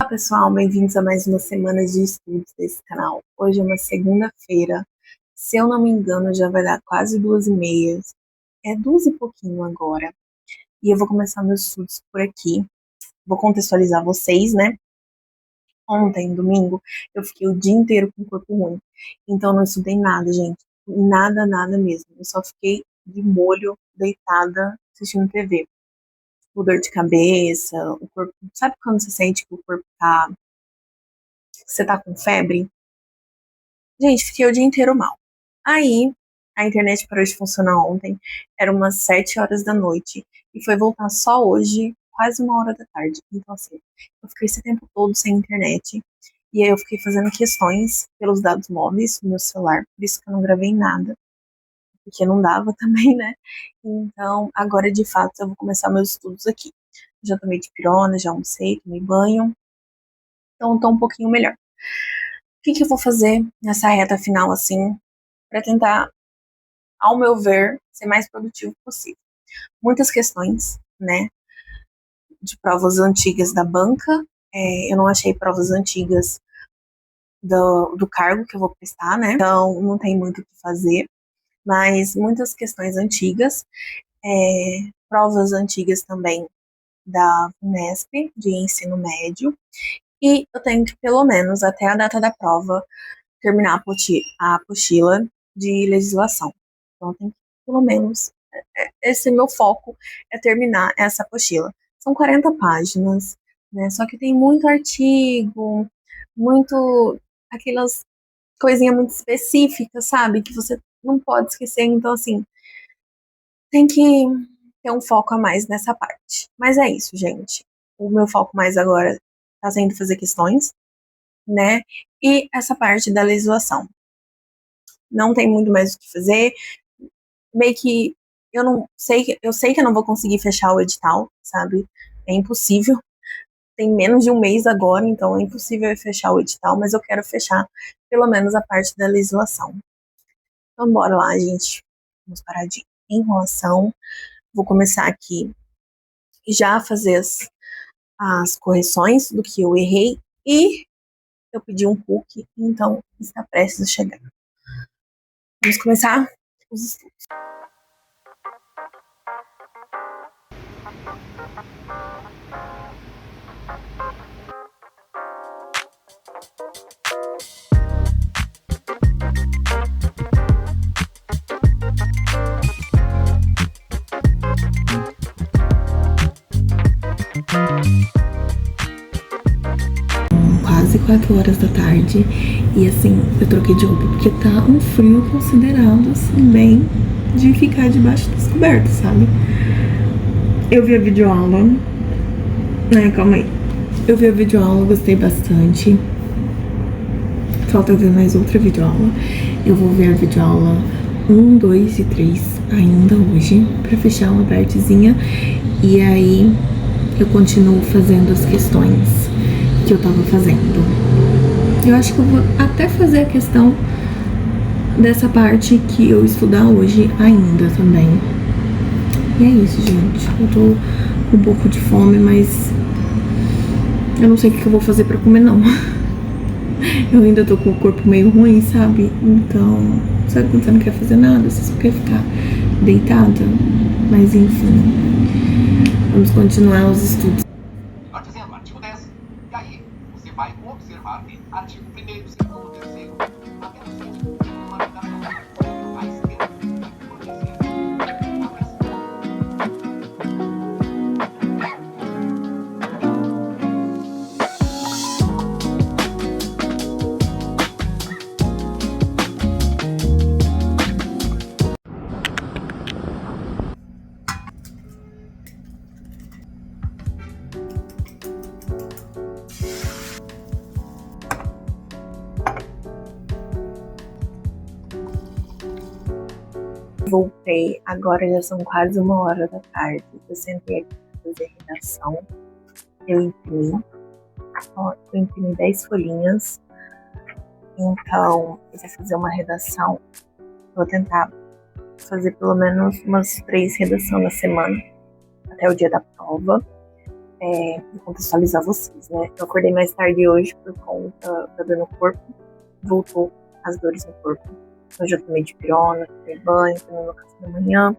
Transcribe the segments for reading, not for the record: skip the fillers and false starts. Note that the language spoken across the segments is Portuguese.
Pessoal, bem-vindos a mais uma semana de estudos desse canal. Hoje é uma segunda-feira, se eu não me engano já vai dar quase 2h30, é 2 e pouquinho agora, e eu vou começar meus estudos por aqui. Vou contextualizar vocês, né? Ontem, domingo, eu fiquei o dia inteiro com o corpo ruim, então não estudei nada, gente, nada mesmo. Eu só fiquei de molho, deitada, assistindo TV. Com dor de cabeça, o corpo, sabe quando você sente que o corpo você tá com febre? Gente, fiquei o dia inteiro mal. Aí, a internet parou de funcionar ontem, era umas 7 horas da noite, e foi voltar só hoje, quase 1 hora da tarde. Então, assim, eu fiquei esse tempo todo sem internet, e aí eu fiquei fazendo questões pelos dados móveis do meu celular, por isso que eu não gravei nada, porque não dava também, né? Então, agora de fato eu vou começar meus estudos aqui. Já tomei dipirona, já almocei, tomei banho, então tô um pouquinho melhor. O que eu vou fazer nessa reta final, assim, para tentar, ao meu ver, ser mais produtivo possível? Muitas questões, né, de provas antigas da banca. Eu não achei provas antigas do cargo que eu vou prestar, né? Então não tem muito o que fazer, mas muitas questões antigas, provas antigas também da Unesp, de ensino médio, e eu tenho que, pelo menos, até a data da prova, terminar a apostila de legislação. Então, tem que, pelo menos, esse meu foco é terminar essa apostila. São 40 páginas, né? Só que tem muito artigo, muito aquelas coisinhas muito específicas, sabe? Que você não pode esquecer. Então, assim, tem que ter um foco a mais nessa parte. Mas é isso, gente. O meu foco mais agora tá sendo fazer questões, né? E essa parte da legislação. Não tem muito mais o que fazer. Meio que eu sei que eu não vou conseguir fechar o edital, sabe? É impossível. Tem menos de um mês agora, então é impossível eu fechar o edital, mas eu quero fechar pelo menos a parte da legislação. Então bora lá, gente. Vamos parar de enrolação. Vou começar aqui já a fazer as correções do que eu errei e eu pedi um cookie, então está prestes a chegar. Vamos começar os estudos. Quase 4 horas da tarde e assim, eu troquei de roupa porque tá um frio considerado assim, bem de ficar debaixo das cobertas, sabe? Eu vi a videoaula, calma aí. Eu vi a videoaula, gostei bastante. Falta eu ver mais outra videoaula. Eu vou ver a videoaula 1, 2 e 3 ainda hoje, pra fechar uma partezinha. E aí eu continuo fazendo as questões que eu tava fazendo. Eu acho que eu vou até fazer a questão dessa parte que eu estudar hoje ainda também. E é isso, gente. Eu tô com um pouco de fome, mas eu não sei o que eu vou fazer pra comer, não. Eu ainda tô com o corpo meio ruim, sabe? Então, sabe quando você não quer fazer nada? Você só quer ficar deitada? Mas enfim, vamos continuar os estudos. Dizendo artigo 10. E aí, você vai observar que artigo 1º, 2º, 3º, apenas 7, uma marcação. À esquerda, proteger. Voltei, agora já são quase 1 hora da tarde. Eu sentei aqui para fazer redação. Eu imprimi 10 folhinhas. Então, eu vou fazer uma redação. Vou tentar fazer pelo menos umas 3 redações na semana, até o dia da prova. Pra contextualizar vocês, né? Eu acordei mais tarde hoje por conta da dor no corpo. Voltou as dores no corpo. Hoje eu tomei dipirona, tomei banho, tomei meu café da manhã.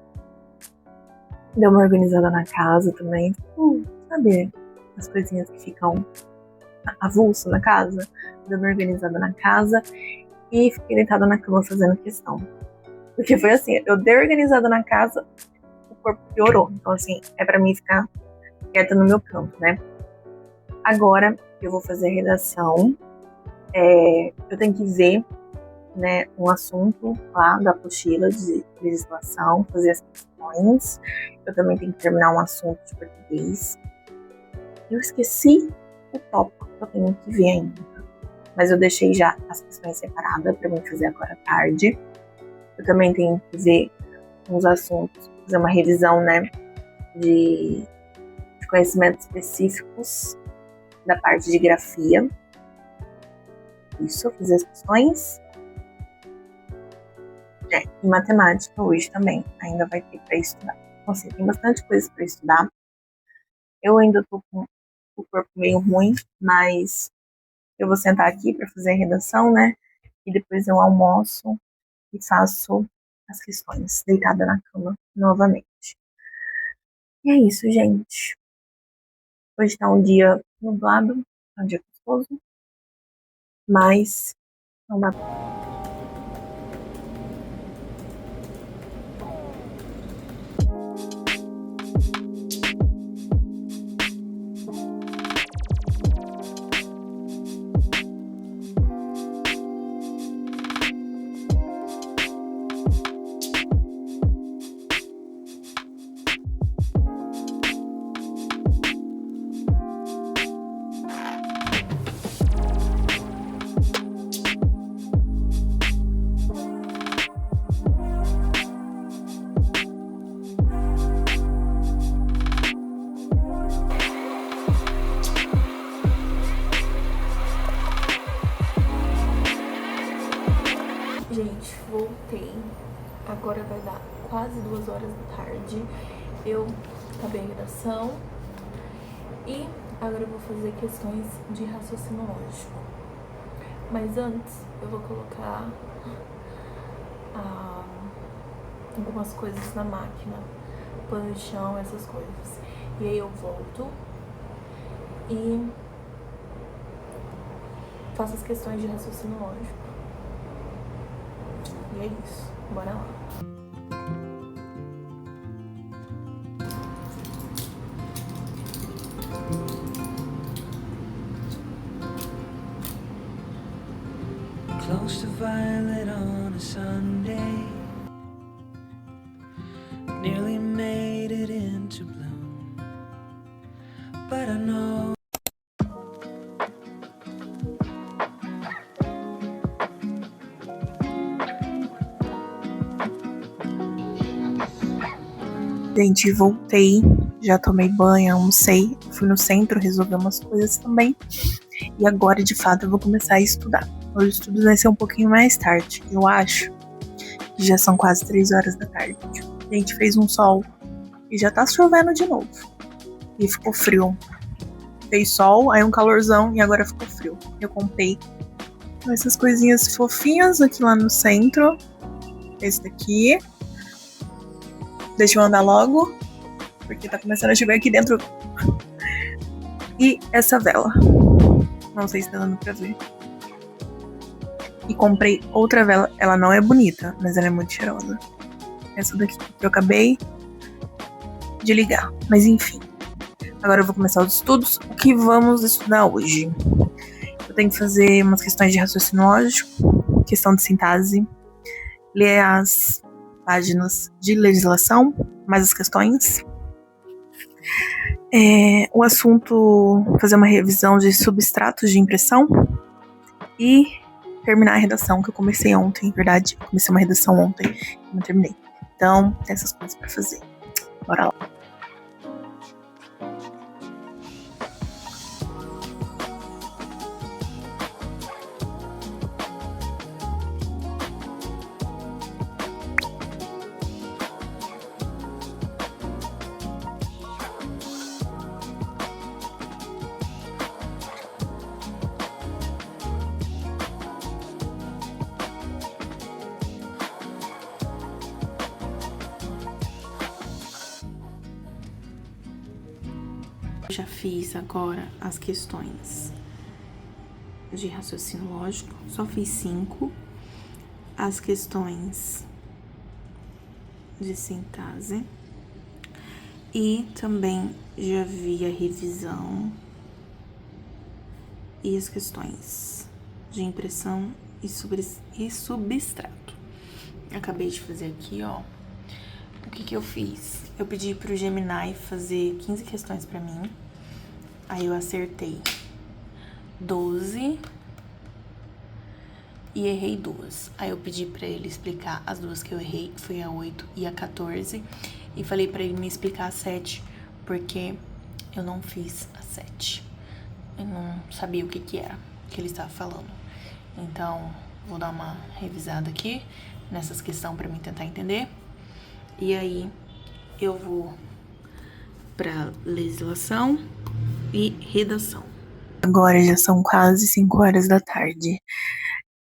Dei uma organizada na casa também. Sabe, as coisinhas que ficam avulso na casa. Dei uma organizada na casa e fiquei deitada na cama fazendo questão. Porque foi assim, eu dei organizada na casa, o corpo piorou. Então assim, é pra mim ficar quieta no meu canto, né? Agora eu vou fazer a redação. Eu tenho que ver, né, um assunto lá da apostila de legislação, fazer as questões. Eu também tenho que terminar um assunto de português. Eu esqueci o tópico que eu tenho que ver ainda, mas eu deixei já as questões separadas para mim fazer agora à tarde. Eu também tenho que ver uns assuntos, fazer uma revisão, né, de conhecimentos específicos da parte de grafia. Isso, fazer as questões. E matemática hoje também, ainda vai ter para estudar. Então, assim, tem bastante coisa para estudar. Eu ainda tô com o corpo meio ruim, mas eu vou sentar aqui para fazer a redação, né? E depois eu almoço e faço as questões, deitada na cama novamente. E é isso, gente. Hoje tá um dia nublado, tá um dia gostoso, mas não dá pra... Gente, voltei. Agora vai dar quase 2 horas da tarde. Eu acabei a redação e agora eu vou fazer questões de raciocínio lógico. Mas antes eu vou colocar algumas coisas na máquina, pano de chão, essas coisas. E aí eu volto e faço as questões de raciocínio lógico. E é isso, bora lá. Close to violet on a Sunday, nearly made it into bloom, but I know. Gente, voltei, já tomei banho, almocei, fui no centro resolver umas coisas também. E agora, de fato, eu vou começar a estudar. Os estudos vai ser um pouquinho mais tarde, eu acho. Que já são quase 3 horas da tarde. Gente, fez um sol e já tá chovendo de novo. E ficou frio. Fez sol, aí um calorzão e agora ficou frio. Eu comprei essas coisinhas fofinhas aqui lá no centro. Esse daqui. Deixa eu andar logo, porque tá começando a chover aqui dentro. E essa vela. Não sei se tá dando pra ver. E comprei outra vela. Ela não é bonita, mas ela é muito cheirosa. Essa daqui que eu acabei de ligar. Mas enfim. Agora eu vou começar os estudos. O que vamos estudar hoje? Eu tenho que fazer umas questões de raciocínio lógico, questão de sintase, ler as páginas de legislação, mais as questões. O assunto, fazer uma revisão de substratos de impressão e terminar a redação que eu comecei ontem, na verdade. Eu comecei uma redação ontem e não terminei. Então, tem essas coisas pra fazer. Bora lá. Eu já fiz agora as questões de raciocínio lógico, só fiz 5. As questões de sintase. E também já vi a revisão e as questões de impressão e substrato. Acabei de fazer aqui, ó. O que eu fiz? Eu pedi pro Gemini fazer 15 questões pra mim. Aí eu acertei 12 e errei 2. Aí eu pedi pra ele explicar as 2 que eu errei, que foi a 8 e a 14. E falei pra ele me explicar a 7, porque eu não fiz a 7. Eu não sabia o que era que ele estava falando. Então, vou dar uma revisada aqui nessas questões pra mim tentar entender. E aí, eu vou pra legislação e redação. Agora já são quase 5 horas da tarde.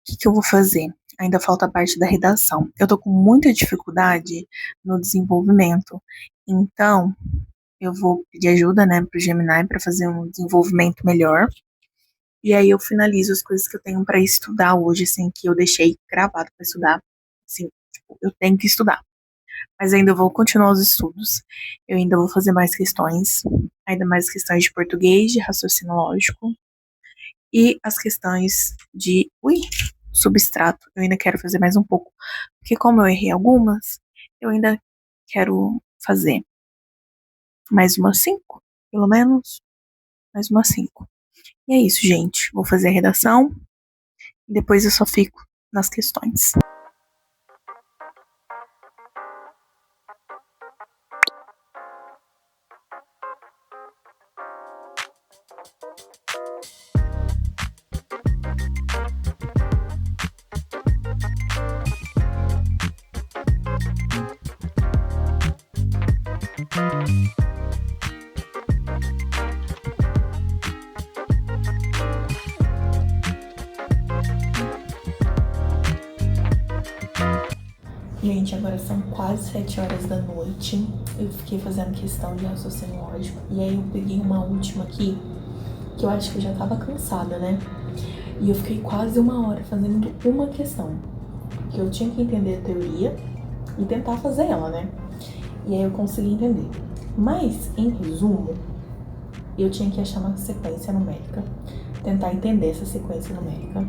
O que eu vou fazer? Ainda falta a parte da redação. Eu tô com muita dificuldade no desenvolvimento. Então, eu vou pedir ajuda, né, pro Gemini para fazer um desenvolvimento melhor. E aí eu finalizo as coisas que eu tenho para estudar hoje, assim, que eu deixei gravado para estudar. Assim, tipo, eu tenho que estudar. Mas ainda vou continuar os estudos. Eu ainda vou fazer mais questões, ainda mais questões de português, de raciocínio lógico e as questões de, substrato. Eu ainda quero fazer mais um pouco, porque como eu errei algumas, eu ainda quero fazer mais umas 5, pelo menos, mais umas 5. E é isso, gente. Vou fazer a redação e depois eu só fico nas questões. Gente, agora são quase 7 horas da noite. Eu fiquei fazendo questão de raciocínio lógico. E aí eu peguei uma última aqui, que eu acho que eu já tava cansada, né? E eu fiquei quase 1 hora fazendo uma questão. Que eu tinha que entender a teoria e tentar fazer ela, né? E aí eu consegui entender. Mas, em resumo, eu tinha que achar uma sequência numérica, tentar entender essa sequência numérica.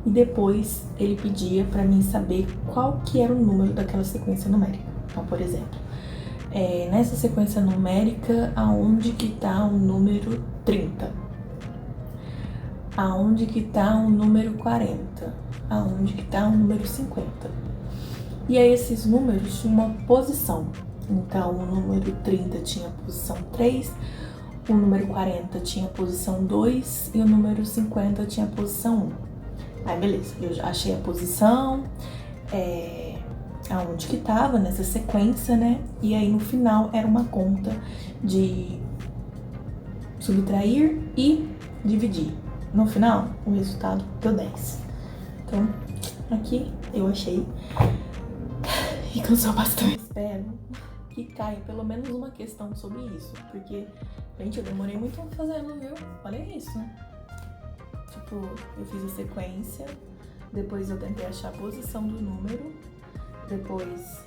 E depois ele pedia para mim saber qual que era o número daquela sequência numérica. Então, por exemplo, nessa sequência numérica, aonde que tá o número 30? Aonde que tá o número 40? Aonde que tá o número 50? E aí esses números tinham uma posição. Então, o número 30 tinha posição 3, o número 40 tinha posição 2 e o número 50 tinha posição 1. Aí, beleza, eu já achei a posição, aonde que tava nessa sequência, né? E aí, no final, era uma conta de subtrair e dividir. No final, o resultado deu 10. Então, aqui eu achei e cansou bastante. Espero que caia pelo menos uma questão sobre isso, porque, gente, eu demorei muito fazendo, viu? Olha isso, né? Tipo, eu fiz a sequência, depois eu tentei achar a posição do número, depois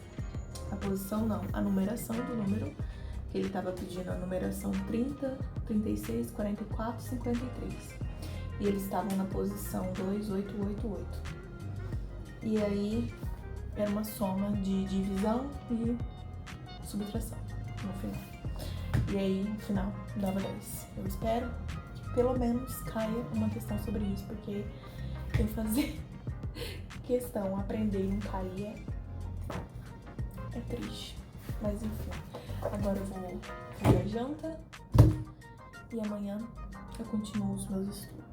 a posição não, a numeração do número, que ele tava pedindo a numeração 30, 36, 44, 53. E eles estavam na posição 2888. E aí era uma soma de divisão e subtração no final. E aí, no final, dava 10. Eu espero que pelo menos caia uma questão sobre isso, porque eu fazer questão, aprender e não cair é triste. Mas enfim, agora eu vou fazer a janta e amanhã eu continuo os meus estudos.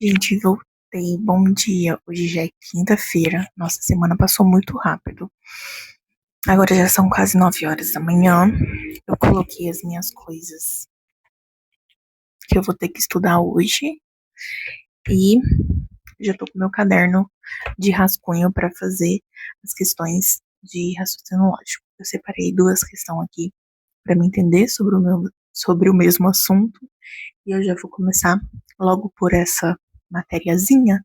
Gente, voltei. Bom dia. Hoje já é quinta-feira. Nossa, a semana passou muito rápido. Agora já são quase 9 horas da manhã. Eu coloquei as minhas coisas que eu vou ter que estudar hoje. E já tô com meu caderno de rascunho para fazer as questões de raciocínio lógico. Eu separei 2 questões aqui para me entender sobre o mesmo assunto. E eu já vou começar logo por essa matériazinha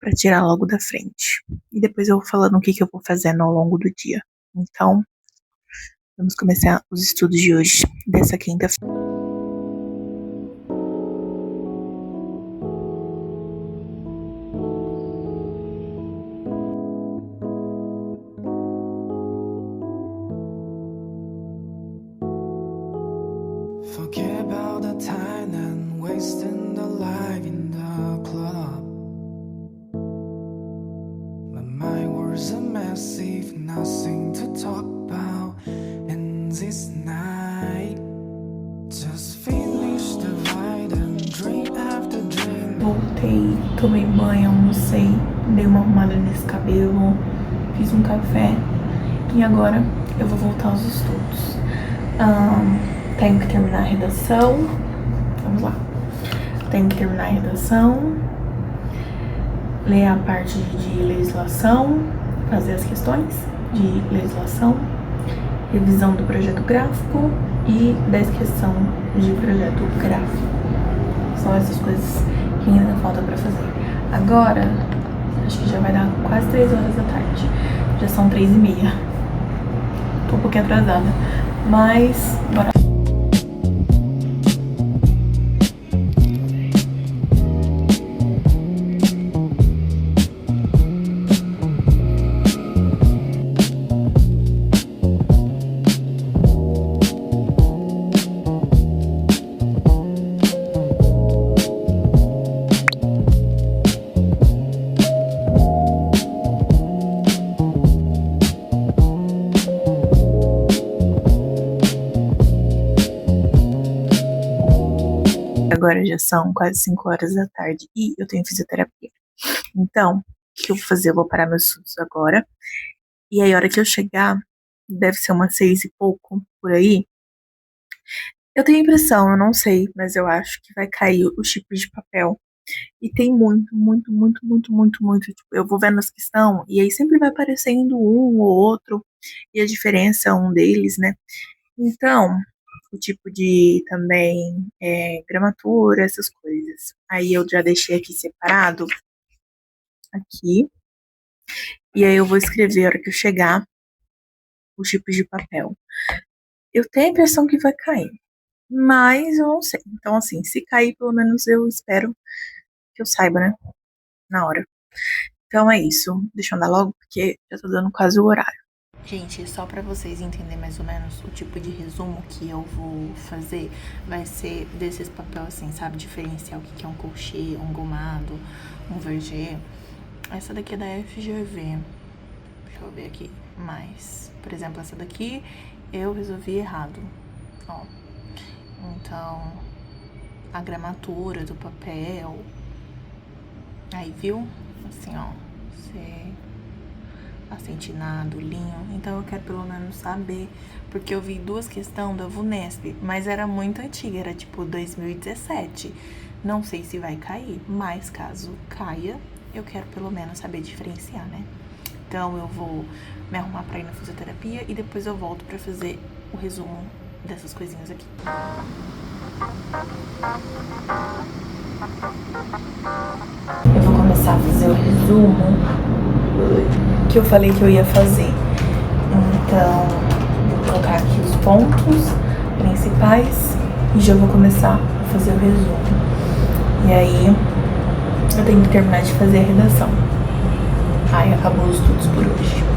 para tirar logo da frente. E depois eu vou falando o que eu vou fazendo ao longo do dia. Então, vamos começar os estudos de hoje, dessa quinta-feira. Forget about the time and wasting the life in the club. My mind was a mess, if nothing to talk about. And this night, just finish the ride and drink after drink. Voltei, tomei banho, almocei, dei uma arrumada nesse cabelo, fiz um café e agora eu vou voltar aos estudos. Tenho que terminar a redação. Vamos lá. Tenho que terminar a redação, ler a parte de legislação, fazer as questões de legislação, revisão do projeto gráfico e 10 questões de projeto gráfico. São essas coisas que ainda falta pra fazer. Agora, acho que já vai dar quase 3 horas da tarde. Já são 3h30. Tô um pouquinho atrasada, mas bora. Agora já são quase 5 horas da tarde e eu tenho fisioterapia. Então, o que eu vou fazer? Eu vou parar meus estudos agora. E aí, a hora que eu chegar, deve ser umas 6 e pouco, por aí. Eu tenho a impressão, eu não sei, mas eu acho que vai cair os tipos de papel. E tem muito. Tipo, eu vou vendo as questões e aí sempre vai aparecendo um ou outro. E a diferença é um deles, né? Então, o tipo de também gramatura, essas coisas. Aí eu já deixei aqui separado, aqui. E aí eu vou escrever a hora que eu chegar os tipos de papel. Eu tenho a impressão que vai cair, mas eu não sei. Então, assim, se cair, pelo menos eu espero que eu saiba, né? Na hora. Então é isso. Deixa eu andar logo, porque já tô dando quase o horário. Gente, só pra vocês entenderem mais ou menos o tipo de resumo que eu vou fazer, vai ser desses papéis assim, sabe? Diferenciar o que é um crochê, um gomado, um verger. Essa daqui é da FGV. Deixa eu ver aqui mais. Por exemplo, essa daqui eu resolvi errado. Ó. Então, a gramatura do papel. Aí, viu? Assim, ó. Acetinado, linho. Então eu quero pelo menos saber, porque eu vi 2 questões da VUNESP, mas era muito antiga, era tipo 2017. Não sei se vai cair, mas caso caia, eu quero pelo menos saber diferenciar, né? Então eu vou me arrumar pra ir na fisioterapia e depois eu volto pra fazer o resumo dessas coisinhas aqui. Eu vou começar a fazer o resumo que eu falei que eu ia fazer. Então, vou colocar aqui os pontos principais e já vou começar a fazer o resumo. E aí, eu tenho que terminar de fazer a redação. Aí, acabou os estudos por hoje.